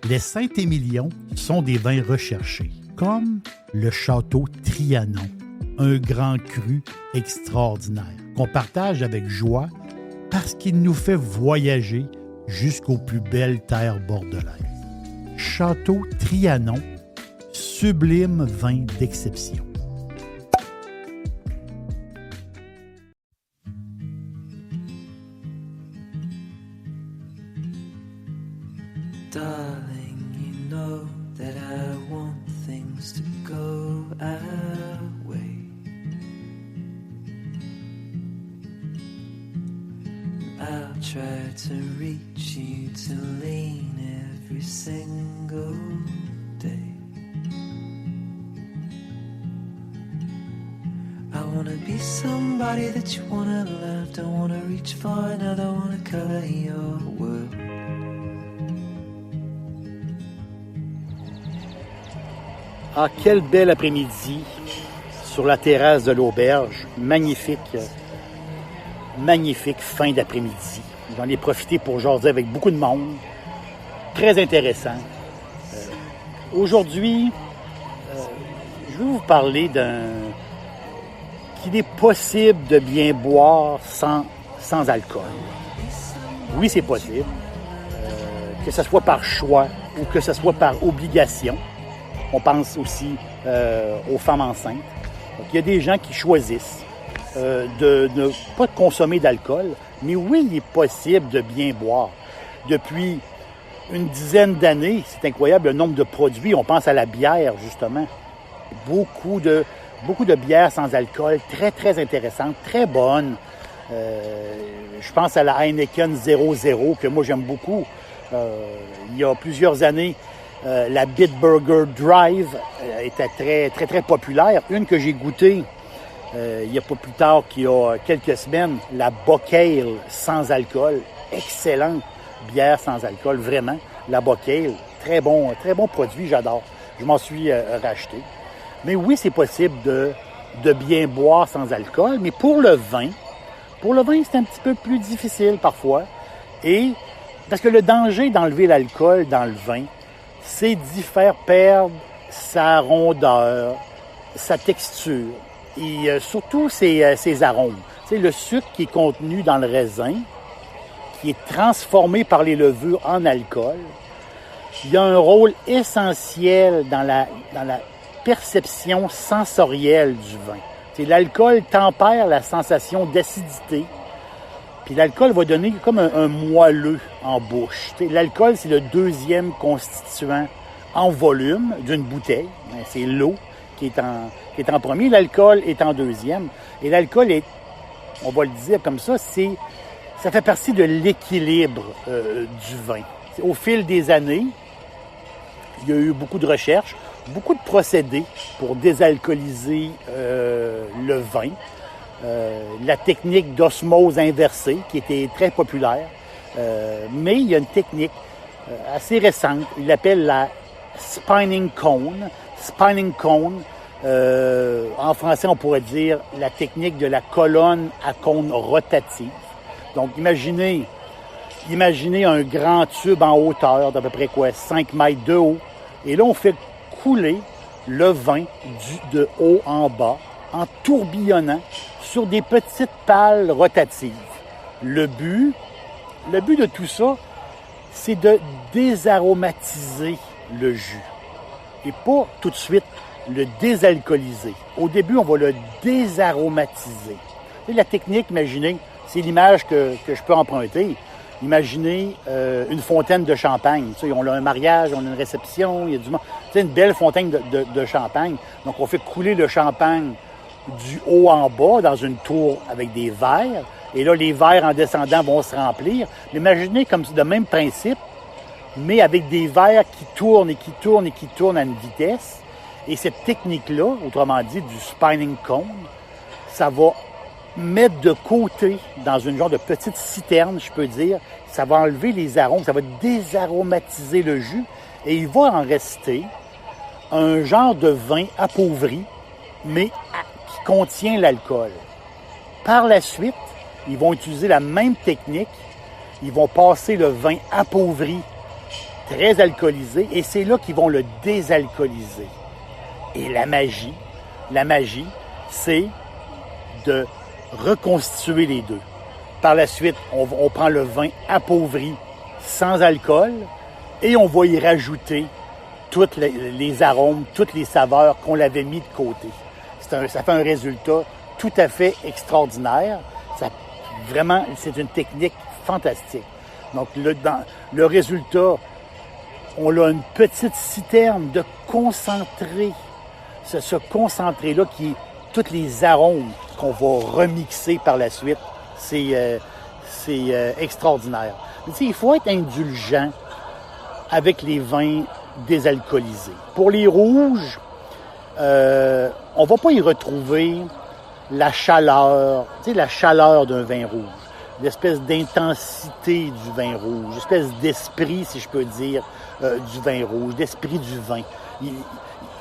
Les Saint-Émilion sont des vins recherchés, comme le Château Trianon, un grand cru extraordinaire qu'on partage avec joie parce qu'il nous fait voyager jusqu'aux plus belles terres bordelaises. Château Trianon, sublime vin d'exception. Darling, you know that I want things to go our way. I'll try to reach you to lean every single day. I wanna be somebody that you wanna love. Don't wanna reach far, another wanna color your world. Ah, quel bel après-midi sur la terrasse de l'auberge. Magnifique fin d'après-midi. J'en ai profité pour jaser avec beaucoup de monde. Très intéressant. Aujourd'hui, je vais vous parler qu'il est possible de bien boire sans alcool. Oui, c'est possible. Que ce soit par choix ou que ce soit par obligation. On pense aussi aux femmes enceintes. Donc, il y a des gens qui choisissent de ne pas consommer d'alcool, mais oui, il est possible de bien boire. Depuis une dizaine d'années, c'est incroyable le nombre de produits. On pense à la bière, justement. Beaucoup de bières sans alcool, très, très intéressantes, très bonnes. Je pense à la Heineken 0.0, que moi, j'aime beaucoup. Il y a plusieurs années, la Bitburger Drive était très, très, très populaire. Une que j'ai goûtée il n'y a pas plus tard qu'il y a quelques semaines, la Bocale sans alcool. Excellente bière sans alcool, vraiment. La Bocale, très bon produit, j'adore. Je m'en suis racheté. Mais oui, c'est possible de bien boire sans alcool, mais pour le vin, c'est un petit peu plus difficile parfois. Et parce que le danger d'enlever l'alcool dans le vin, c'est d'y faire perdre sa rondeur, sa texture et surtout ses arômes. Tu sais, le sucre qui est contenu dans le raisin, qui est transformé par les levures en alcool, il a un rôle essentiel dans la perception sensorielle du vin. Tu sais, l'alcool tempère la sensation d'acidité, puis l'alcool va donner comme un moelleux en bouche. Tu sais, l'alcool, c'est le deuxième constituant en volume d'une bouteille. C'est l'eau qui est en premier, l'alcool est en deuxième. Et l'alcool est, on va le dire comme ça, ça fait partie de l'équilibre du vin. Au fil des années, il y a eu beaucoup de recherches, beaucoup de procédés pour désalcooliser le vin. La technique d'osmose inversée, qui était très populaire. Mais il y a une technique assez récente, il l'appelle la spinning cone. Spinning cone, en français, on pourrait dire la technique de la colonne à cône rotative. Donc, imaginez un grand tube en hauteur d'à peu près 5 mètres de haut. Et là, on fait couler le vin de haut en bas en tourbillonnant sur des petites pales rotatives. Le but de tout ça, c'est de désaromatiser le jus et pas tout de suite le désalcooliser. Au début, on va le désaromatiser. Et la technique, imaginez, c'est l'image que je peux emprunter. Imaginez une fontaine de champagne. Tu sais, on a un mariage, on a une réception, il y a du monde. Tu sais, une belle fontaine de champagne. Donc, on fait couler le champagne du haut en bas dans une tour avec des verres. Et là, les verres en descendant vont se remplir. Mais imaginez comme le même principe, mais avec des verres qui tournent et qui tournent et qui tournent à une vitesse. Et cette technique-là, autrement dit, du spinning cone, ça va mettre de côté, dans une genre de petite citerne, je peux dire, ça va enlever les arômes, ça va désaromatiser le jus, et il va en rester un genre de vin appauvri, mais qui contient l'alcool. Par la suite, ils vont utiliser la même technique, ils vont passer le vin appauvri très alcoolisé, et c'est là qu'ils vont le désalcooliser. Et la magie, c'est de reconstituer les deux. Par la suite, on prend le vin appauvri, sans alcool, et on va y rajouter tous les arômes, toutes les saveurs qu'on l'avait mis de côté. Ça fait un résultat tout à fait extraordinaire. Vraiment, c'est une technique fantastique. Donc, le résultat, on a une petite citerne de concentré. Ce concentré-là qui est tous les arômes qu'on va remixer par la suite, c'est extraordinaire. Mais tu sais, il faut être indulgent avec les vins désalcoolisés. Pour les rouges, on va pas y retrouver la chaleur, tu sais, la chaleur d'un vin rouge, l'espèce d'intensité du vin rouge, l'espèce d'esprit, si je peux dire, du vin rouge, d'esprit du vin.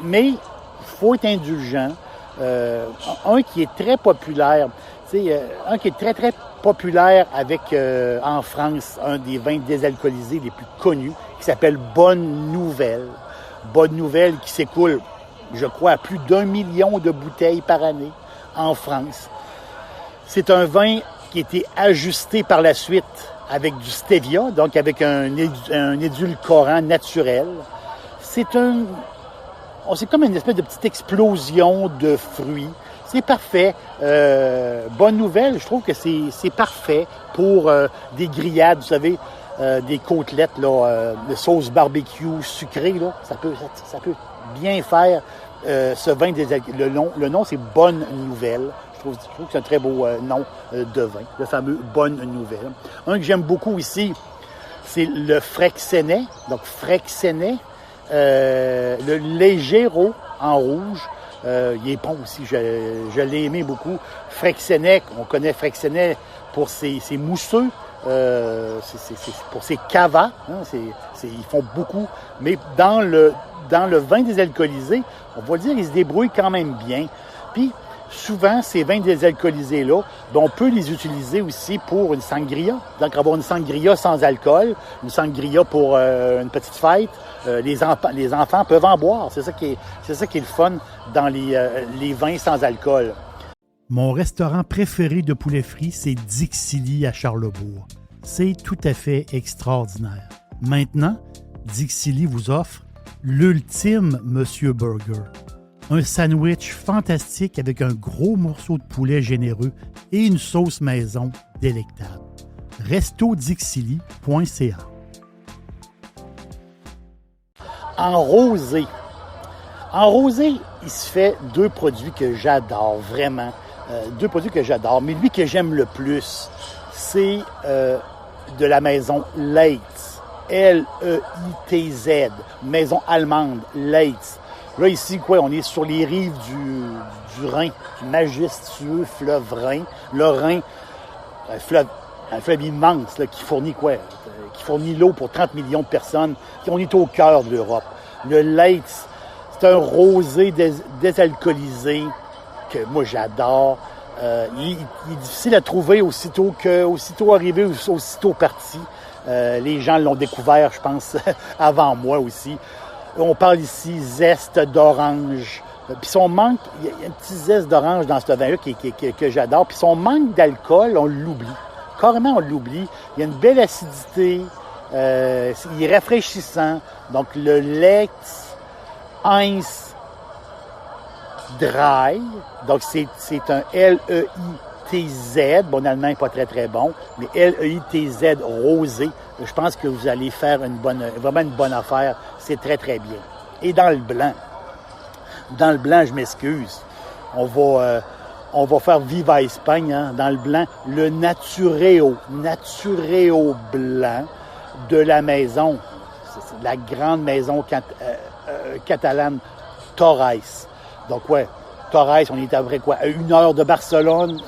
Mais il faut être indulgent. Un qui est très populaire, un qui est très, très populaire avec, en France, un des vins désalcoolisés les plus connus, qui s'appelle Bonne Nouvelle. Bonne Nouvelle qui s'écoule, je crois, à plus d'1 million de bouteilles par année en France. C'est un vin qui a été ajusté par la suite avec du stevia, donc avec un édulcorant naturel. C'est comme une espèce de petite explosion de fruits. C'est parfait. Bonne Nouvelle, je trouve que c'est parfait pour des grillades, vous savez, des côtelettes là, de sauce barbecue sucrée. Là. Ça peut bien faire ce vin. Le nom, c'est Bonne Nouvelle. Je trouve que c'est un très beau nom de vin, le fameux Bonne Nouvelle. Un que j'aime beaucoup ici, c'est le Freixenet. Donc, Freixenet, le Légero en rouge. Il est bon aussi, je l'ai aimé beaucoup. Freixenet, on connaît Freixenet pour ses mousseux, pour ses cavas. Hein, ils font beaucoup. Mais dans le vin désalcoolisé, on va dire qu'ils se débrouillent quand même bien. Puis, souvent, ces vins désalcoolisés-là, on peut les utiliser aussi pour une sangria. Donc, avoir une sangria sans alcool, une sangria pour une petite fête. Les enfants peuvent en boire. C'est ça qui est le fun dans les vins sans alcool. Mon restaurant préféré de poulet frit, c'est Dixili à Charlebourg. C'est tout à fait extraordinaire. Maintenant, Dixili vous offre l'ultime Monsieur Burger. Un sandwich fantastique avec un gros morceau de poulet généreux et une sauce maison délectable. restodixili.ca. En rosé, il se fait deux produits que j'adore vraiment. Mais lui que j'aime le plus, c'est de la maison Leitz. L-E-I-T-Z. Maison allemande, Leitz. Là, ici, on est sur les rives du Rhin, du majestueux fleuve Rhin. Le Rhin, un fleuve immense là, qui fournit l'eau pour 30 millions de personnes. On est au cœur de l'Europe. Le Leitz, c'est un rosé désalcoolisé que moi j'adore. Il est difficile à trouver aussitôt arrivé, aussitôt parti. Les gens l'ont découvert, je pense, avant moi aussi. On parle ici zeste d'orange. Puis son manque, il y a un petit zeste d'orange dans ce vin-là que j'adore. Puis son manque d'alcool, on l'oublie. Carrément, on l'oublie. Il y a une belle acidité. Il est rafraîchissant. Donc, le Leitz Eins Dry. Donc, c'est un L-E-I-T-Z. Bon, allemand n'est pas très, très bon. Mais L-E-I-T-Z rosé. Je pense que vous allez faire vraiment une bonne affaire. C'est très, très bien. Et dans le blanc, je m'excuse. On va faire Viva Espagne, hein, dans le blanc. Le Natureo blanc de la maison. C'est la grande maison catalane Torres. Donc, Torres, on est à peu près à 1 heure de Barcelone.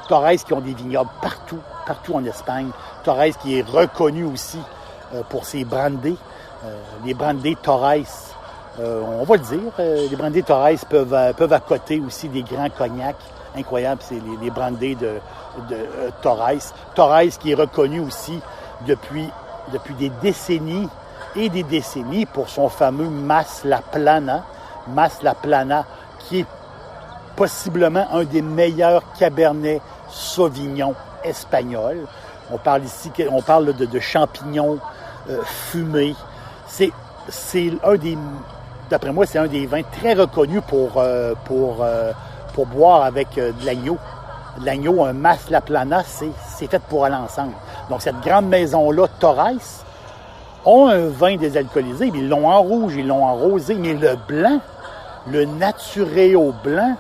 Torres qui ont des vignobles partout en Espagne. Torres qui est reconnu aussi pour ses brandés. Les brandés Torres, on va le dire, les brandés Torres peuvent accoter aussi des grands cognacs. Incroyable, c'est les brandés de Torres. Torres qui est reconnu aussi depuis des décennies et des décennies pour son fameux Mas La Plana. Mas La Plana, qui est possiblement un des meilleurs Cabernet Sauvignon espagnols. On parle ici, on parle de champignons fumés. C'est un des, d'après moi, c'est un des vins très reconnus pour boire avec de l'agneau. L'agneau, un Mas La Plana, c'est fait pour aller ensemble. Donc, cette grande maison-là, Torres, ont un vin désalcoolisé. Ils l'ont en rouge, ils l'ont en rosé, mais le blanc, le Natureo blanc,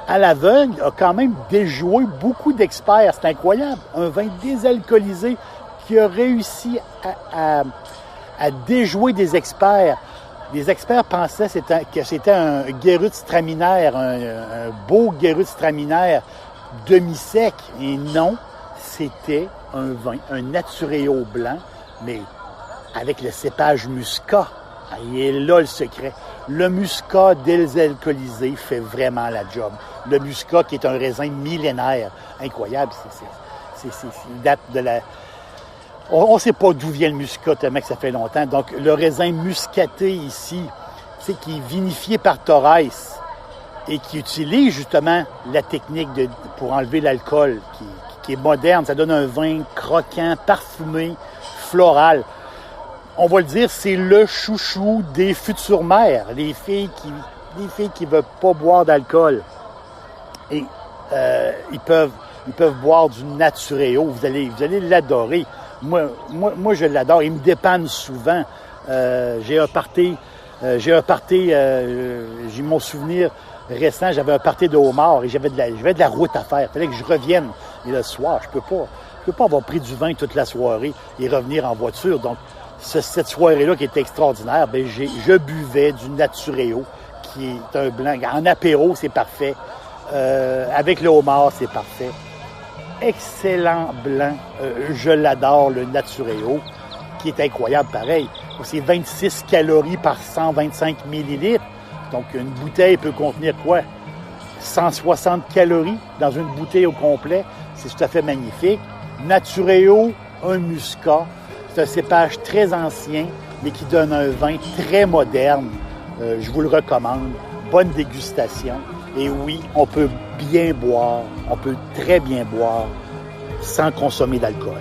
à l'aveugle, a quand même déjoué beaucoup d'experts. C'est incroyable. Un vin désalcoolisé qui a réussi à déjouer des experts. Les experts pensaient que c'était un Gewürztraminer, un beau Gewürztraminer demi-sec. Et non, c'était un vin, un Natureo blanc, mais avec le cépage muscat. Et là, le secret. Le muscat désalcoolisé fait vraiment la job. Le muscat, qui est un raisin millénaire. Incroyable. Il date de la... On ne sait pas d'où vient le muscat, tellement que ça fait longtemps. Donc, le raisin muscaté ici, qui est vinifié par Torres et qui utilise justement la technique pour enlever l'alcool, qui est moderne. Ça donne un vin croquant, parfumé, floral. On va le dire, c'est le chouchou des futures mères, les filles qui veulent pas boire d'alcool. Et ils peuvent boire du Natureo. Vous allez l'adorer. Moi, je l'adore. Il me dépanne souvent. J'ai mon souvenir récent. J'avais un party de homard et j'avais de la route à faire. Il fallait que je revienne. Et le soir, je peux pas avoir pris du vin toute la soirée et revenir en voiture. Donc, cette soirée-là qui était extraordinaire, je buvais du Natureo, qui est un blanc. En apéro, c'est parfait. Avec le homard, c'est parfait. Excellent blanc. Je l'adore, le Natureo, qui est incroyable pareil. C'est 26 calories par 125 millilitres. Donc, une bouteille peut contenir quoi? 160 calories dans une bouteille au complet. C'est tout à fait magnifique. Natureo, un muscat. C'est un cépage très ancien, mais qui donne un vin très moderne. Je vous le recommande. Bonne dégustation. Et oui, on peut bien boire, on peut très bien boire sans consommer d'alcool.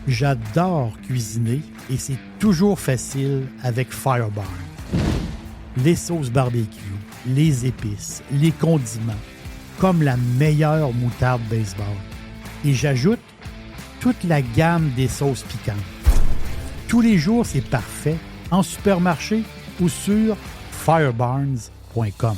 J'adore cuisiner et c'est toujours facile avec Firebarn. Les sauces barbecue, les épices, les condiments, comme la meilleure moutarde baseball. Et j'ajoute toute la gamme des sauces piquantes. Tous les jours, c'est parfait en supermarché ou sur firebarns.com.